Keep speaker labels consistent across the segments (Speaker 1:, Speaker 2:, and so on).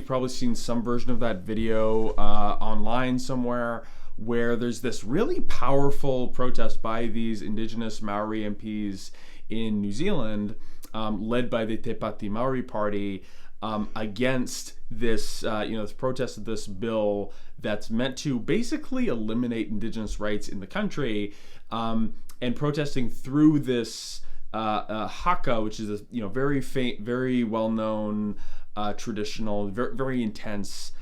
Speaker 1: probably seen some version of that video online somewhere, where there's this really powerful protest by these indigenous Maori MPs in New Zealand, led by the Te Pati Māori party, against this, this protest of this bill that's meant to basically eliminate indigenous rights in the country, and protesting through this Haka, which is a very very well-known traditional, very, very intense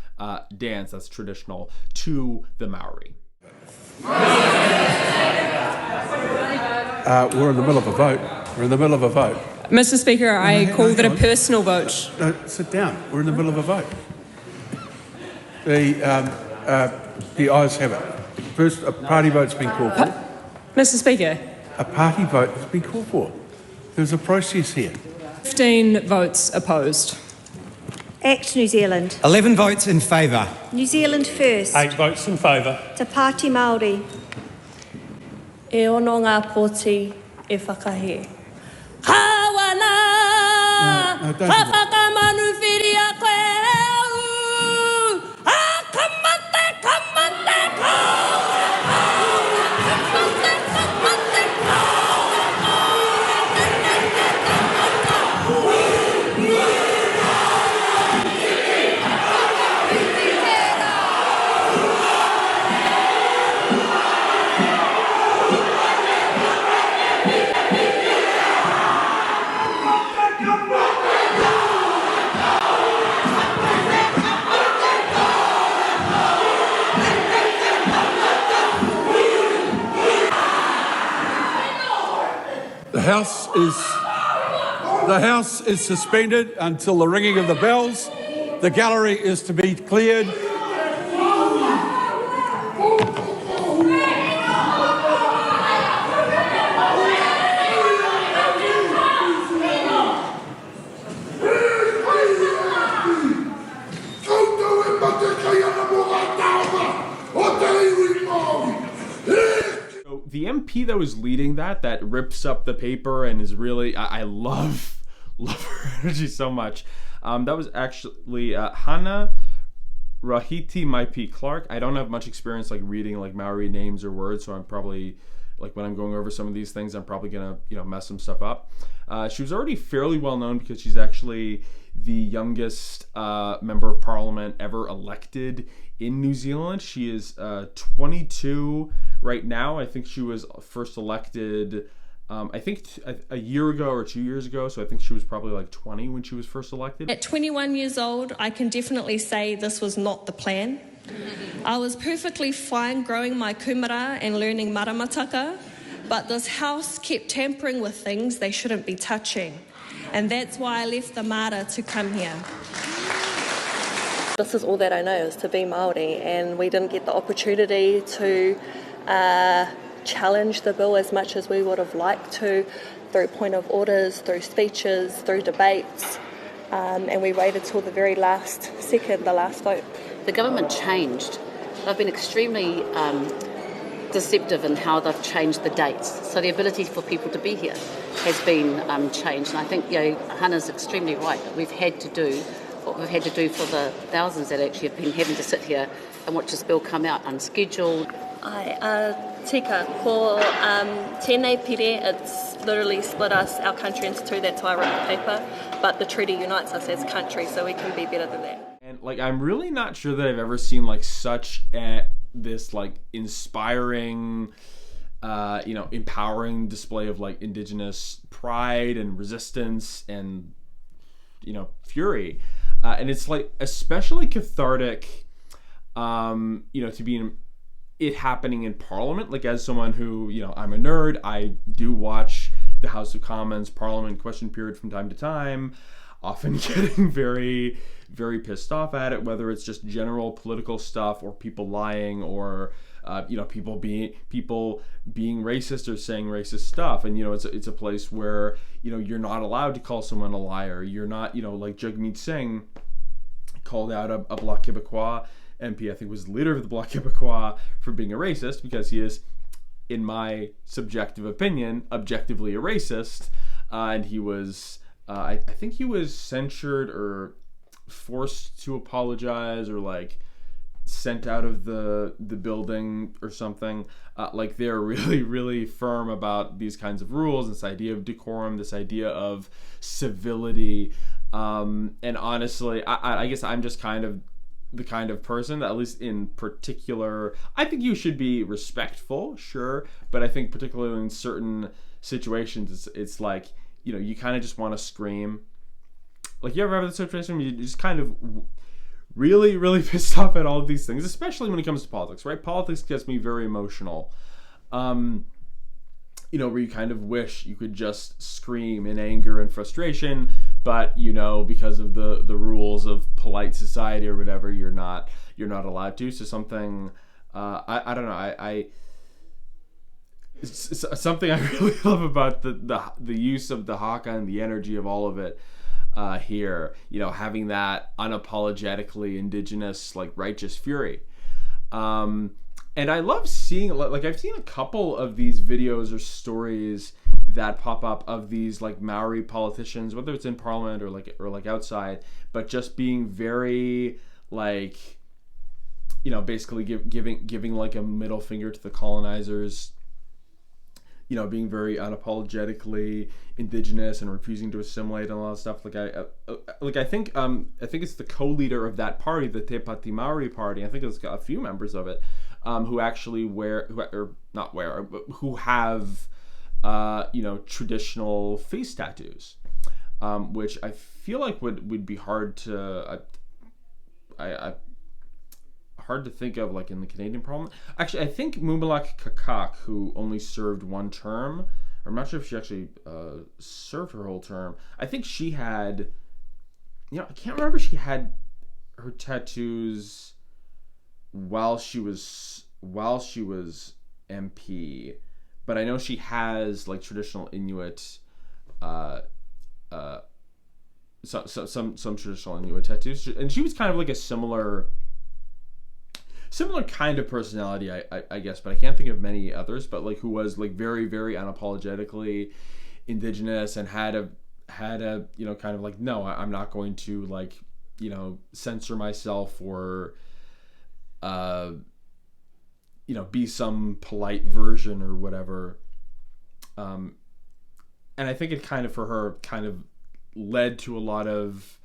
Speaker 1: dance that's traditional to the Maori.
Speaker 2: We're in the middle of a vote.
Speaker 3: Mr. Speaker, I called it a personal vote.
Speaker 2: No, sit down. We're in the middle of a vote. The ayes have it. First, a party vote's been called for.
Speaker 3: Mr. Speaker.
Speaker 2: A party vote has been called for. There's a process here.
Speaker 3: 15 votes opposed.
Speaker 4: Act New Zealand.
Speaker 5: 11 votes in favour.
Speaker 4: New Zealand first.
Speaker 6: 8 votes in favour.
Speaker 4: Te Pati Māori.
Speaker 7: E ono ngā pōti e whakahe.
Speaker 2: No, don't do that. The House is suspended until the ringing of the bells. The gallery is to be cleared.
Speaker 1: The MP that was leading that rips up the paper and is really, I love her energy so much. That was actually Hana-Rawhiti Maipi-Clarke. I don't have much experience reading Maori names or words, so I'm probably, when I'm going over some of these things, I'm probably gonna mess some stuff up. She was already fairly well known because she's actually the youngest member of parliament ever elected in New Zealand. She is 22 right now. I think she was first elected a year ago or 2 years ago, so I think she was probably 20 when she was first elected.
Speaker 7: At 21 years old, I can definitely say this was not the plan. I was perfectly fine growing my kumara and learning maramataka, but this house kept tampering with things they shouldn't be touching. And that's why I left the Mara to come here.
Speaker 8: This is all that I know, is to be Māori, and we didn't get the opportunity to challenge the bill as much as we would have liked to, through point of orders, through speeches, through debates, and we waited till the very last second, the last vote.
Speaker 9: The government changed. They've been extremely deceptive in how they've changed the dates. So the ability for people to be here has been changed. And I think Hannah's extremely right. We've had to do what we've had to do for the thousands that actually have been having to sit here and watch this bill come out unscheduled.
Speaker 8: Tika, ko tēnei pire, it's literally split us, our country into two, that's why I wrote the paper, but the treaty unites us as country, so we can be better than that.
Speaker 1: And I'm really not sure that I've ever seen such this inspiring, empowering display of Indigenous pride and resistance and fury, and it's especially cathartic, to be it happening in Parliament. As someone who, I'm a nerd, I do watch the House of Commons Parliament question period from time to time, often getting very, very pissed off at it, whether it's just general political stuff or people lying or people being racist or saying racist stuff. And it's a place where you're not allowed to call someone a liar. You're not, like Jagmeet Singh called out a Bloc Québécois MP, I think was the leader of the Bloc Québécois, for being a racist, because he is, in my subjective opinion, objectively a racist. And he was, I think he was censured or forced to apologize or like sent out of the building or something. Like they're really, really firm about these kinds of rules, this idea of decorum, this idea of civility. And honestly, I guess I'm just kind of the kind of person that, at least in particular, I think you should be respectful, sure, but I think particularly in certain situations, it's like, you know, you kind of just want to scream. Like, you ever have the situation where you just kind of really, really pissed off at all of these things, especially when it comes to politics, right? Politics gets me very emotional. You know, where you kind of wish you could just scream in anger and frustration, but, you know, because of the rules of polite society or whatever, you're not allowed to. So something, I don't know, it's something I really love about the use of the haka and the energy of all of it. Here, you know, having that unapologetically indigenous, like, righteous fury. And I love seeing, like, I've seen a couple of these videos or stories that pop up of these, like, Maori politicians, whether it's in parliament or like outside, but just being very, like, you know, basically giving like a middle finger to the colonizers, you know, being very unapologetically indigenous and refusing to assimilate and a lot of stuff. I think it's the co-leader of that party, the Te Pati Māori party. I think it's got a few members of it who actually who have you know, traditional face tattoos, which I feel like would be hard to hard to think of, like, in the Canadian Parliament. Actually, I think maipi-ckarke, who only served one term, I'm not sure if she actually served her whole term. I think she had, you know, I can't remember if she had her tattoos while she was MP, but I know she has, like, traditional Inuit, some traditional Inuit tattoos, and she was kind of like a similar kind of personality, I guess, but I can't think of many others, but, like, who was, like, very, very unapologetically indigenous and had a you know, kind of like, no, I'm not going to, like, you know, censor myself or you know, be some polite version or whatever. And I think it kind of, for her, kind of led to a lot of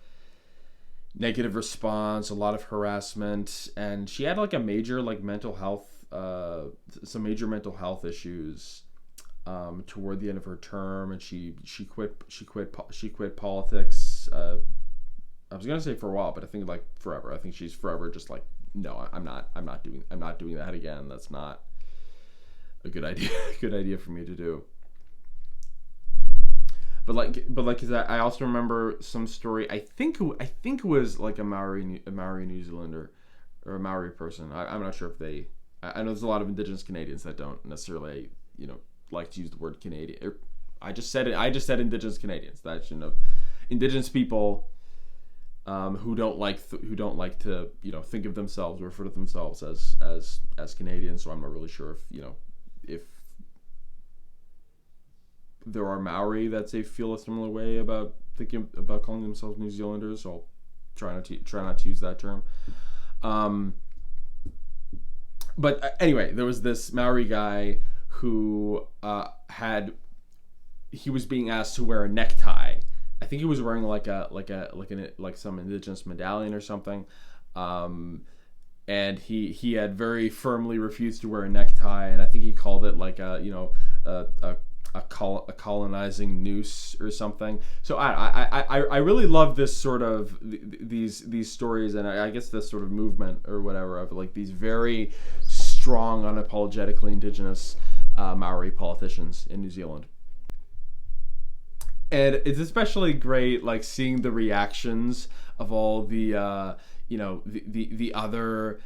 Speaker 1: negative response, a lot of harassment, and she had, like, a major, like, mental health, some major mental health issues toward the end of her term, and she quit politics. I was gonna say for a while, but I think, like, forever. I think she's forever just like, no, I'm not doing that again. That's not a good idea. Good idea for me to do. But I also remember some story. I think it was like a Maori New Zealander or a Maori person. I'm not sure if they. I know there's a lot of Indigenous Canadians that don't necessarily, you know, like to use the word Canadian. I just said Indigenous Canadians. That, you know, Indigenous people who don't like to, you know, think of themselves or refer to themselves as Canadians. So I'm not really sure if, you know, if there are Maori that they feel a similar way about thinking about calling themselves New Zealanders. So I'll try not to use that term. But anyway, there was this Maori guy who he was being asked to wear a necktie. I think he was wearing like some Indigenous medallion or something. And he had very firmly refused to wear a necktie, and I think he called it like a colonizing noose or something. So I really love this sort of these stories, and I guess this sort of movement or whatever of, like, these very strong, unapologetically Indigenous Maori politicians in New Zealand. And it's especially great, like, seeing the reactions of all the the other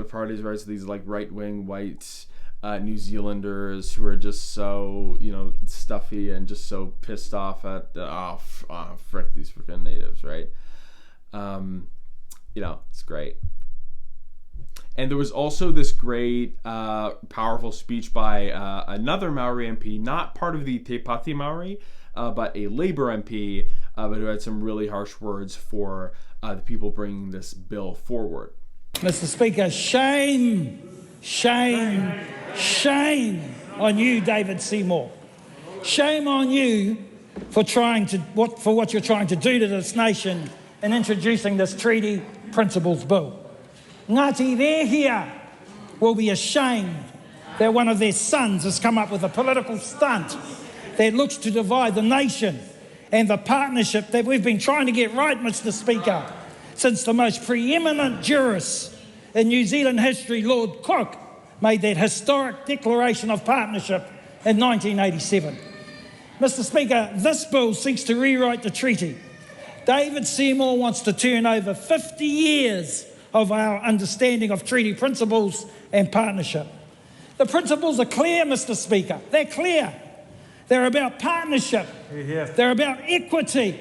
Speaker 1: parties, right? So these, like, right-wing white New Zealanders who are just so, you know, stuffy and just so pissed off at frick these freaking natives, right? You know, it's great. And there was also this great, powerful speech by another Maori MP, not part of the Te Pati Māori, but a Labour MP, but who had some really harsh words for the people bringing this bill forward.
Speaker 5: Mr. Speaker, shame on you, David Seymour. Shame on you for what you're trying to do to this nation in introducing this Treaty Principles Bill. Ngāti Rehia will be ashamed that one of their sons has come up with a political stunt that looks to divide the nation and the partnership that we've been trying to get right, Mr. Speaker, since the most preeminent jurist in New Zealand history, Lord Cook, made that historic declaration of partnership in 1987. Mr. Speaker, this bill seeks to rewrite the treaty. David Seymour wants to turn over 50 years of our understanding of treaty principles and partnership. The principles are clear, Mr. Speaker. They're clear. They're about partnership. They're about equity.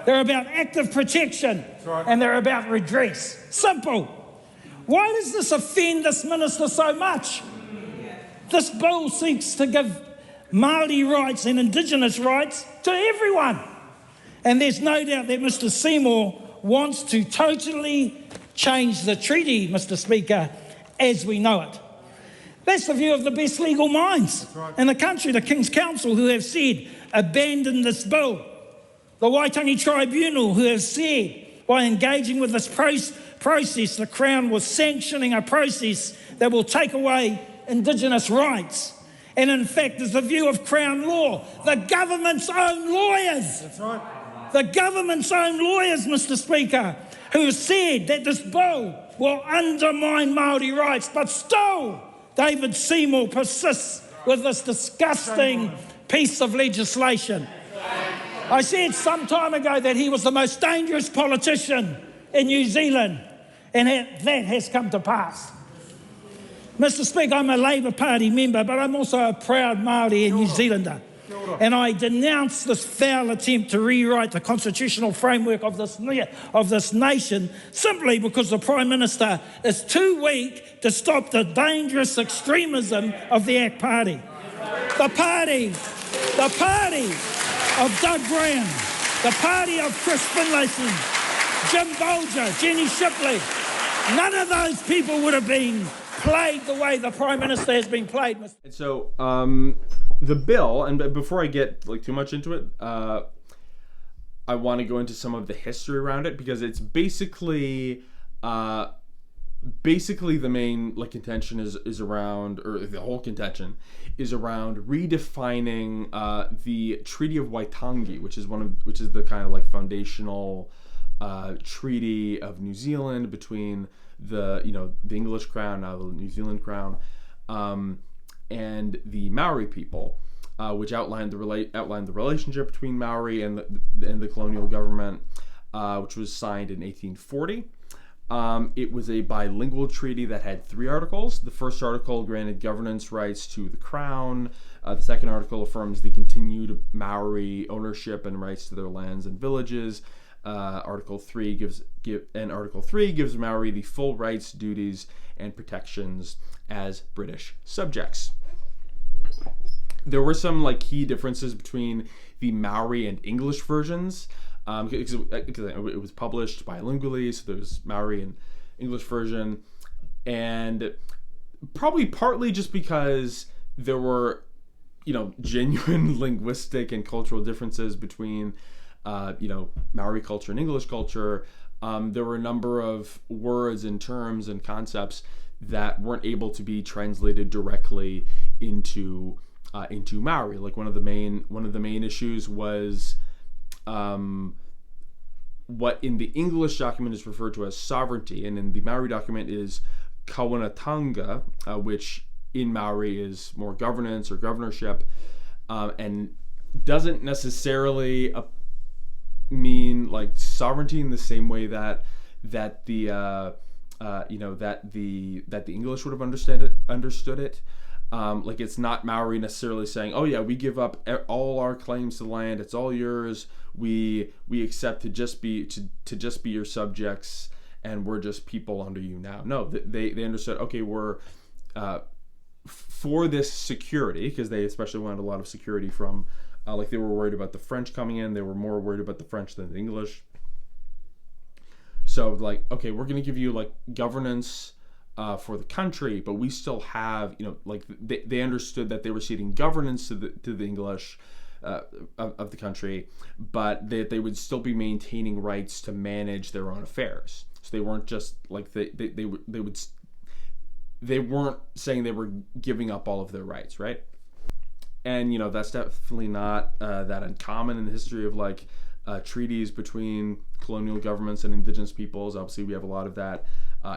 Speaker 5: They're about active protection. And they're about redress. Simple. Why does this offend this minister so much? This bill seeks to give Māori rights and indigenous rights to everyone. And there's no doubt that Mr. Seymour wants to totally change the treaty, Mr. Speaker, as we know it. That's the view of the best legal minds in the country, the King's Council, who have said, abandon this bill. The Waitangi Tribunal, who have said, by engaging with this process, the Crown was sanctioning a process that will take away Indigenous rights. And in fact, there's the view of Crown law, the government's own lawyers. That's right. The government's own lawyers, Mr. Speaker, who have said that this bill will undermine Māori rights, but still David Seymour persists with this disgusting piece of legislation. I said some time ago that he was the most dangerous politician in New Zealand, and that has come to pass. Mr. Speaker, I'm a Labour Party member, but I'm also a proud Māori and New Zealander. And I denounce this foul attempt to rewrite the constitutional framework of this nation simply because the Prime Minister is too weak to stop the dangerous extremism of the ACT Party. The party of Doug Graham, the party of Chris Finlayson, Jim Bolger, Jenny Shipley, none of those people would have been played the way the Prime Minister has been played.
Speaker 1: And so, the bill, and before I get too much into it, I want to go into some of the history around it, because it's basically the main contention is around, or the whole contention is around redefining the Treaty of Waitangi, which is the kind of foundational treaty of New Zealand between the English Crown, now the New Zealand Crown, and the Maori people, which outlined the relationship between Maori and the colonial government, which was signed in 1840. It was a bilingual treaty that had 3 articles. The first article granted governance rights to the Crown. The second article affirms the continued Maori ownership and rights to their lands and villages. Article 3 gives Maori the full rights, duties, and protections as British subjects. There were some key differences between the Maori and English versions, because it was published bilingually, so there was Maori and English version, and probably partly just because there were genuine linguistic and cultural differences between Maori culture and English culture. There were a number of words and terms and concepts that weren't able to be translated directly into Maori. One of the main issues was what in the English document is referred to as sovereignty, and in the Maori document is kawanatanga, which in Maori is more governance or governorship, and doesn't necessarily mean sovereignty in the same way that the English would have understood it. It's not Maori necessarily saying, oh yeah, we give up all our claims to land, it's all yours, we accept to just be your subjects, and we're just people under you now. No, they understood, okay, we're for this security, because they especially wanted a lot of security from they were worried about the French coming in. They were more worried about the French than the English. So like, okay, we're going to give you like governance for the country, but we still have, like they understood that they were ceding governance to the English of the country, but they would still be maintaining rights to manage their own affairs. So they weren't just like they weren't saying they were giving up all of their rights, right? And that's definitely not that uncommon in the history of like treaties between colonial governments and indigenous peoples. Obviously, we have a lot of that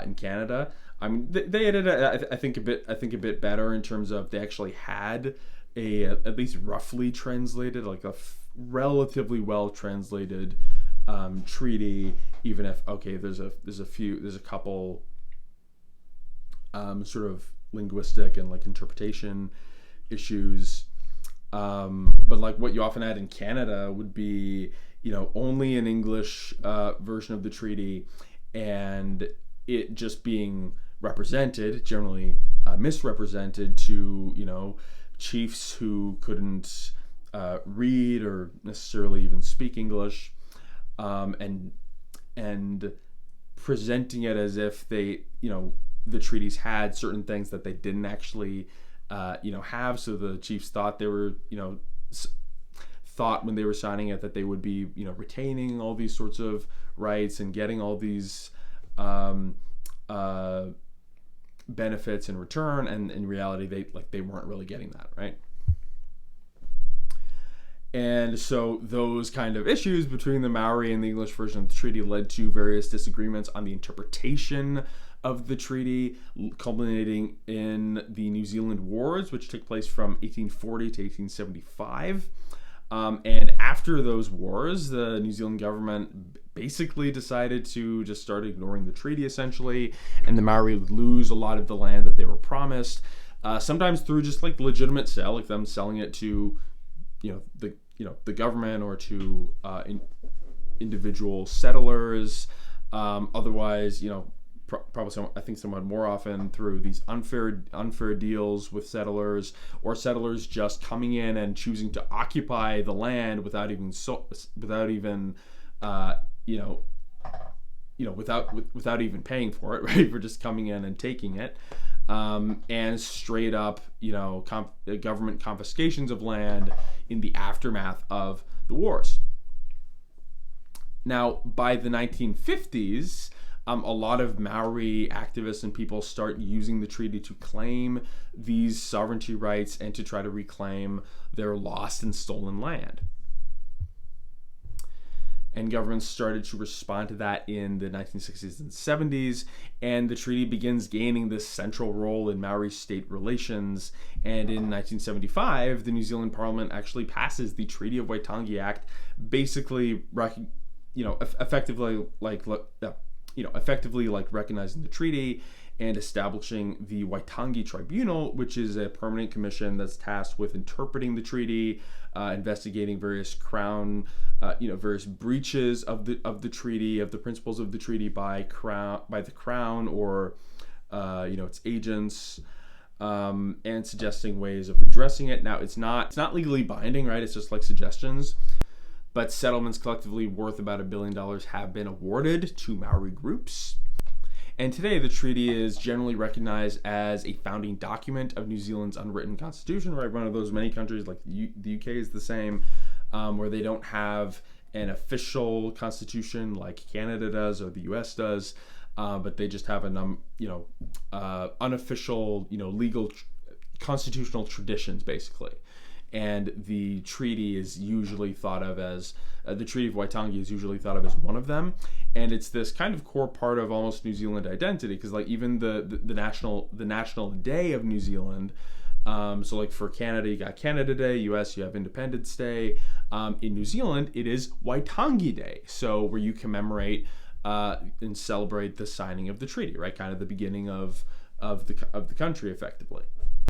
Speaker 1: in Canada. I mean, they did it, I think a bit better in terms of they actually had a at least roughly translated, like a relatively well translated treaty. Even if there's a couple sort of linguistic and like interpretation issues. But like what you often had in Canada would be, only an English version of the treaty, and it just being represented, generally misrepresented to, chiefs who couldn't read or necessarily even speak English, and presenting it as if they, the treaties had certain things that they didn't actually have. So the chiefs thought they were, thought when they were signing it that they would be, retaining all these sorts of rights and getting all these benefits in return, and in reality they weren't really getting that, right? And so those kind of issues between the Maori and the English version of the treaty led to various disagreements on the interpretation of the treaty, culminating in the New Zealand Wars, which took place from 1840 to 1875. And after those wars, the New Zealand government basically decided to just start ignoring the treaty, essentially, and the Maori would lose a lot of the land that they were promised, sometimes through just like legitimate sale, like them selling it to, the government or to individual settlers. Otherwise, probably I think somewhat more often through these unfair deals with settlers, or settlers just coming in and choosing to occupy the land without even paying for it, right? For just coming in and taking it, and straight up government confiscations of land in the aftermath of the wars. Now, by the 1950s, a lot of Maori activists and people start using the treaty to claim these sovereignty rights and to try to reclaim their lost and stolen land. And governments started to respond to that in the 1960s and 70s, and the treaty begins gaining this central role in Maori state relations. And in 1975, the New Zealand Parliament actually passes the Treaty of Waitangi Act, basically, effectively recognizing the treaty and establishing the Waitangi Tribunal, which is a permanent commission that's tasked with interpreting the treaty, investigating various various breaches of the treaty, of the principles of the treaty by the Crown or its agents, and suggesting ways of redressing it. Now, it's not legally binding, right? It's just like suggestions. But settlements collectively worth about $1 billion have been awarded to Maori groups. And today, the treaty is generally recognized as a founding document of New Zealand's unwritten constitution, right? One of those many countries, like the UK is the same, where they don't have an official constitution like Canada does or the US does, but they just have unofficial, legal constitutional traditions, basically. And the treaty is usually thought of as the Treaty of Waitangi is usually thought of as one of them, and it's this kind of core part of almost New Zealand identity, because like even the national day of New Zealand, so like for Canada you got Canada Day, US you have Independence Day. In New Zealand it is Waitangi Day, so where you commemorate and celebrate the signing of the treaty, right? Kind of the beginning of the country, effectively.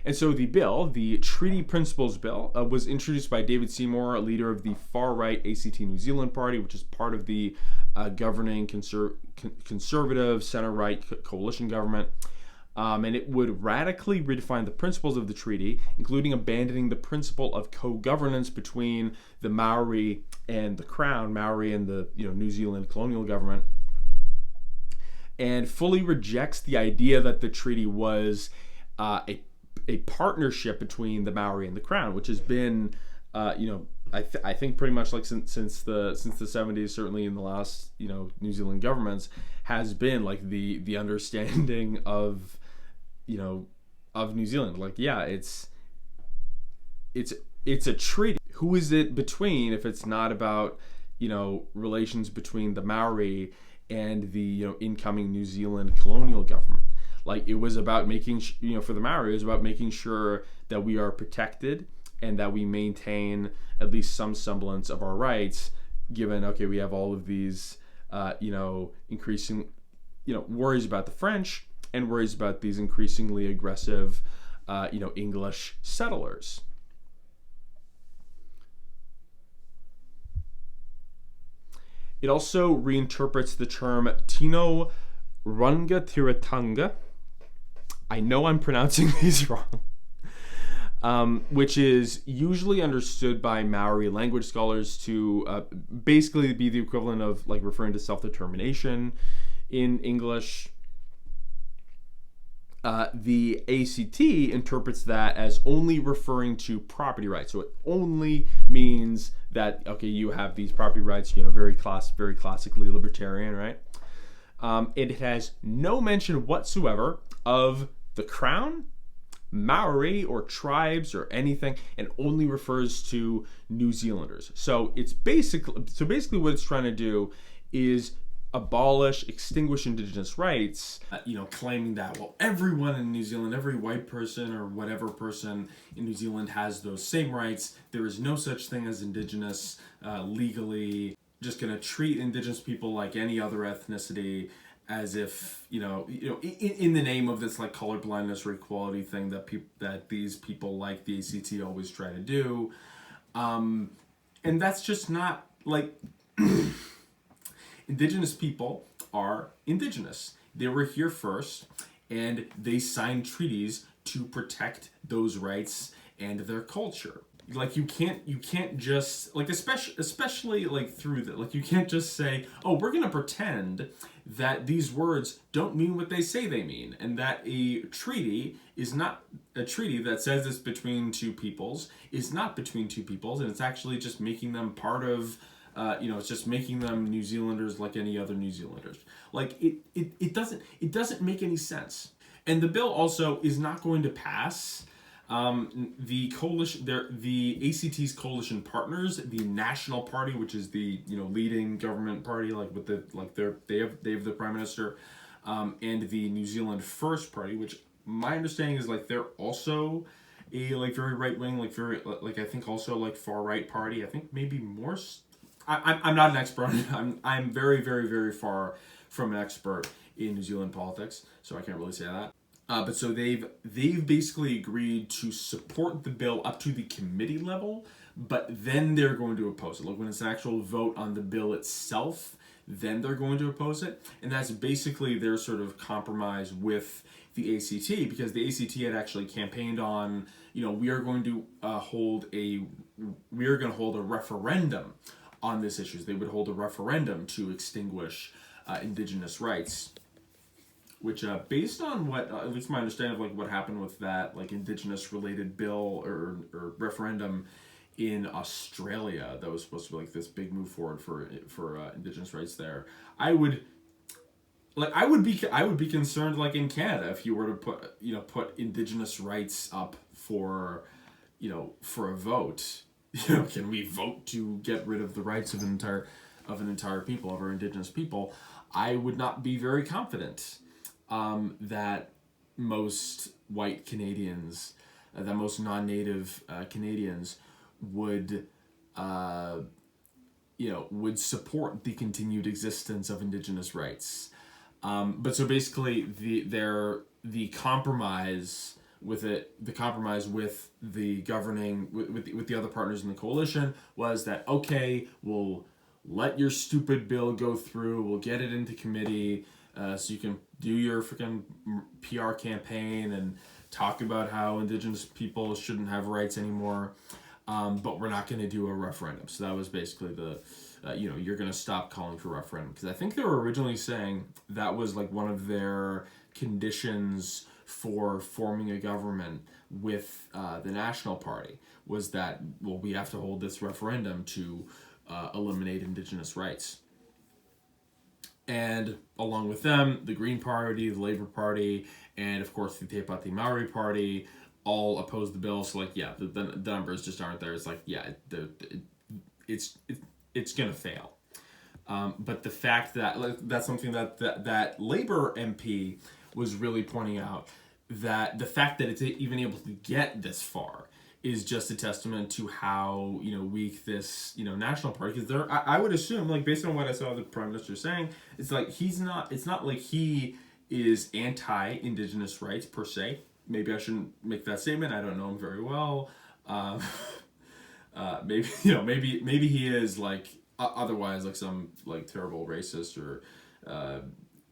Speaker 1: And so the Treaty Principles Bill, was introduced by David Seymour, a leader of the far-right ACT New Zealand Party, which is part of the governing conservative center-right coalition government. And it would radically redefine the principles of the treaty, including abandoning the principle of co-governance between the Maori and the Crown, Maori and the New Zealand colonial government, and fully rejects the idea that the treaty was a partnership between the Maori and the Crown, which has been, I think pretty much like since the 70s, certainly in the last, New Zealand governments, has been like the understanding of, of New Zealand. Like, yeah, it's a treaty. Who is it between if it's not about, relations between the Maori and the, incoming New Zealand colonial government? Like, it was about making, for the Maori, it was about making sure that we are protected and that we maintain at least some semblance of our rights, given, okay, we have all of these, increasing, worries about the French and worries about these increasingly aggressive, English settlers. It also reinterprets the term Tino Rangatiratanga. I know I'm pronouncing these wrong. Which is usually understood by Maori language scholars to basically be the equivalent of like referring to self-determination in English. The ACT interprets that as only referring to property rights. So it only means that, okay, you have these property rights, very classically libertarian, right? It has no mention whatsoever of the Crown, Maori, or tribes or anything, and only refers to New Zealanders. So basically what it's trying to do is extinguish indigenous rights, claiming that, well, everyone in New Zealand, every white person or whatever person in New Zealand has those same rights. There is no such thing as indigenous legally. Just going to treat indigenous people like any other ethnicity, as if, in the name of this like color blindness or equality thing that these people like the ACT always try to do. And that's just not like indigenous people are indigenous. They were here first, and they signed treaties to protect those rights and their culture. Like, you can't just, like, especially like through that, like, you can't just say, oh, we're gonna pretend that these words don't mean what they say they mean, and that a treaty is not a treaty that says it's between two peoples is not between two peoples, and it's actually just making them part of, it's just making them New Zealanders like any other New Zealanders. Like, it doesn't make any sense. And the bill also is not going to pass. The coalition, the ACT's coalition partners, the National Party, which is the leading government party, like with they have the Prime Minister, and the New Zealand First Party, which my understanding is like they're also a like very right wing, like very like I think also like far right party. I think maybe more. I'm not an expert. I'm very very very far from an expert in New Zealand politics, so I can't really say that. But so they've basically agreed to support the bill up to the committee level, but then they're going to oppose it. Like when it's an actual vote on the bill itself, then they're going to oppose it. And that's basically their sort of compromise with the ACT, because the ACT had actually campaigned on, we are going to hold a referendum on this issue. They would hold a referendum to extinguish indigenous rights. Which, based on what, at least my understanding of like what happened with that like indigenous related bill or referendum in Australia, that was supposed to be like this big move forward for indigenous rights there. I would be concerned like in Canada if you were to put indigenous rights up for a vote. Can we vote to get rid of the rights of an entire people, of our indigenous people? I would not be very confident that most white Canadians, that most non-native Canadians would support the continued existence of indigenous rights. But so basically, the compromise with the governing with the other partners in the coalition was that, okay, we'll let your stupid bill go through, we'll get it into committee. So you can do your freaking PR campaign and talk about how indigenous people shouldn't have rights anymore. but we're not going to do a referendum. So that was basically the, you're going to stop calling for a referendum. Because I think they were originally saying that was like one of their conditions for forming a government with the National Party, was that, well, we have to hold this referendum to eliminate Indigenous rights. And along with them, the Green Party, the Labour Party, and of course the Te Pati Māori Party all opposed the bill. So like, yeah, the numbers just aren't there. It's like, yeah, it's gonna fail. But the fact that that's something that Labour MP was really pointing out, that the fact that it's even able to get this far is just a testament to how weak this National Party. Because I would assume, like, based on what I saw the Prime Minister saying, it's like it's not like he is anti-Indigenous rights per se. Maybe I shouldn't make that statement. I don't know him very well. Maybe he is, like, otherwise like some like terrible racist or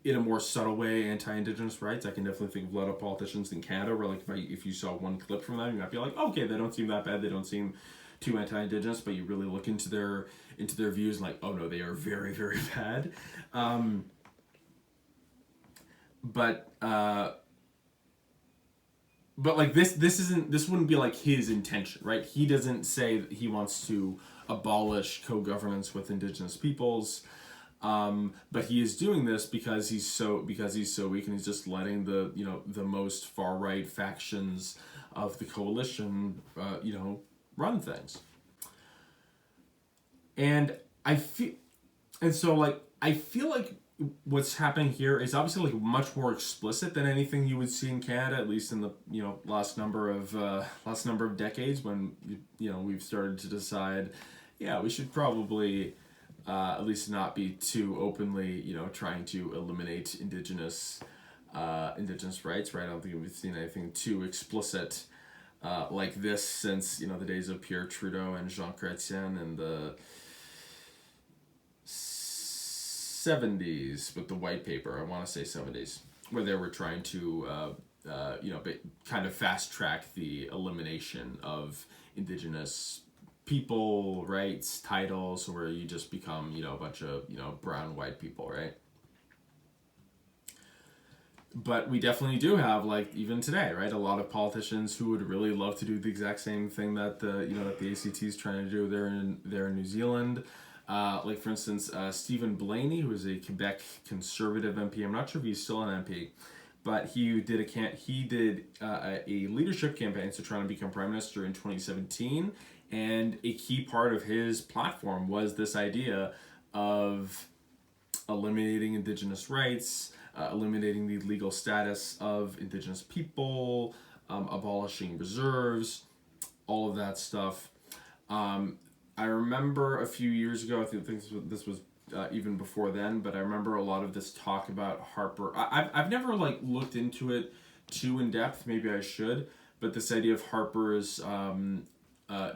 Speaker 1: in a more subtle way anti-Indigenous rights. I can definitely think of a lot of politicians in Canada where, like, if you saw one clip from them, you might be like, okay, they don't seem that bad, they don't seem too anti-Indigenous, but you really look into their views and like, oh no, they are very, very bad. But like this wouldn't be like his intention, right? He doesn't say that he wants to abolish co-governance with Indigenous peoples. But he is doing this because he's so weak, and he's just letting the most far right factions of the coalition run things. And I feel like what's happening here is obviously like much more explicit than anything you would see in Canada, at least in the last number of decades, when we've started to decide, yeah, we should probably at least not be too openly, trying to eliminate Indigenous rights, right? I don't think we've seen anything too explicit like this since, the days of Pierre Trudeau and Jean Chrétien in the 70s with the white paper. I want to say 70s, where they were trying to, kind of fast track the elimination of Indigenous people, rights, titles, where you just become, a bunch of, brown, white people, right? But we definitely do have, like, even today, right, a lot of politicians who would really love to do the exact same thing that the ACT is trying to do there in New Zealand. Like, for instance, Stephen Blaney, who is a Quebec Conservative MP. I'm not sure if he's still an MP, but he did a leadership campaign, so trying to become Prime Minister in 2017. And a key part of his platform was this idea of eliminating Indigenous rights, eliminating the legal status of Indigenous people, abolishing reserves, all of that stuff. I remember a few years ago, I think this was even before then, but I remember a lot of this talk about Harper. I've never like looked into it too in depth, maybe I should, but this idea of Harper's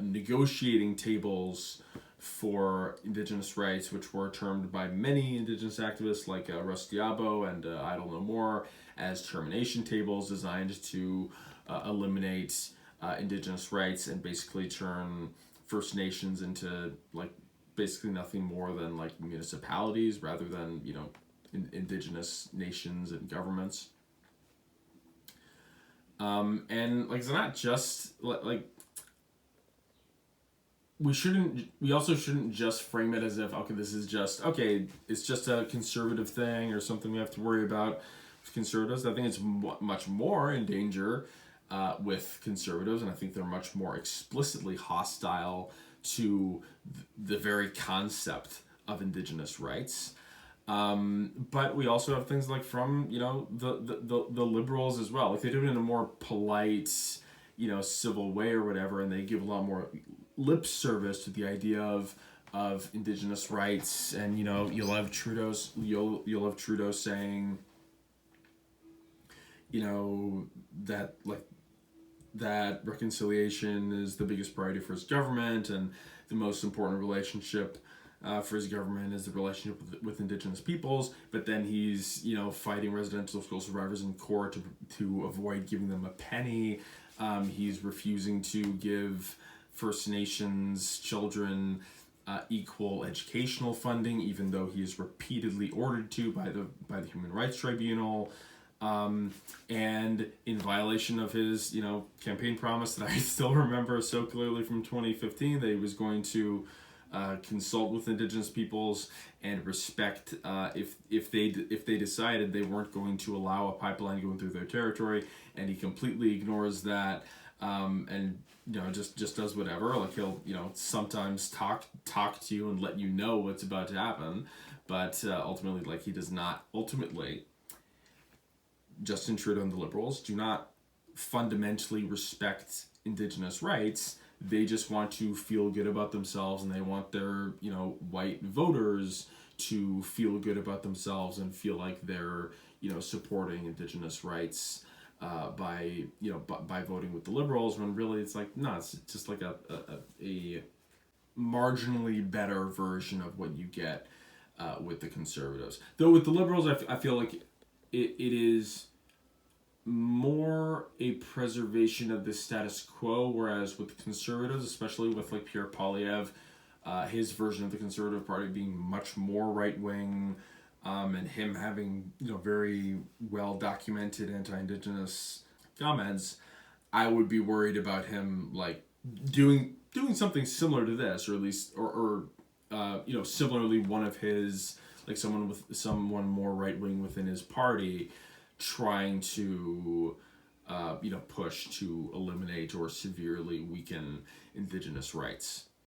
Speaker 1: negotiating tables for Indigenous rights, which were termed by many Indigenous activists like Russ Diabo and Idle No More as termination tables designed to eliminate Indigenous rights and basically turn First Nations into like basically nothing more than like municipalities rather than Indigenous nations and governments. And like it's not just like we also shouldn't just frame it as if, okay, this is just, okay, it's just a conservative thing or something we have to worry about with conservatives. I think it's much more in danger with conservatives, and I think they're much more explicitly hostile to the very concept of Indigenous rights. But we also have things like from, the liberals as well. Like they do it in a more polite, civil way or whatever, and they give a lot more lip service to the idea of Indigenous rights, and you'll have Trudeau saying that reconciliation is the biggest priority for his government, and the most important relationship for his government is the relationship with Indigenous peoples. But then he's fighting residential school survivors in court to avoid giving them a penny. He's refusing to give First Nations children equal educational funding, even though he is repeatedly ordered to by the Human Rights Tribunal, and in violation of his campaign promise that I still remember so clearly from 2015, that he was going to consult with Indigenous peoples and respect if they decided they weren't going to allow a pipeline going through their territory, and he completely ignores that, and just does whatever. Like, he'll sometimes talk to you and let you know what's about to happen, but ultimately, like, he does not ultimately. Justin Trudeau and the Liberals do not fundamentally respect Indigenous rights. They just want to feel good about themselves, and they want their white voters to feel good about themselves and feel like they're supporting Indigenous rights by voting with the Liberals, when really it's like, no, it's just like a marginally better version of what you get with the Conservatives. Though with the Liberals, I feel like it is more a preservation of the status quo, whereas with Conservatives, especially with like Pierre Poilievre, his version of the Conservative Party being much more right-wing, and him having very well documented anti-Indigenous comments, I would be worried about him like doing something similar to this, or at least or similarly one of his, like someone more right-wing within his party trying to push to eliminate or severely weaken Indigenous rights.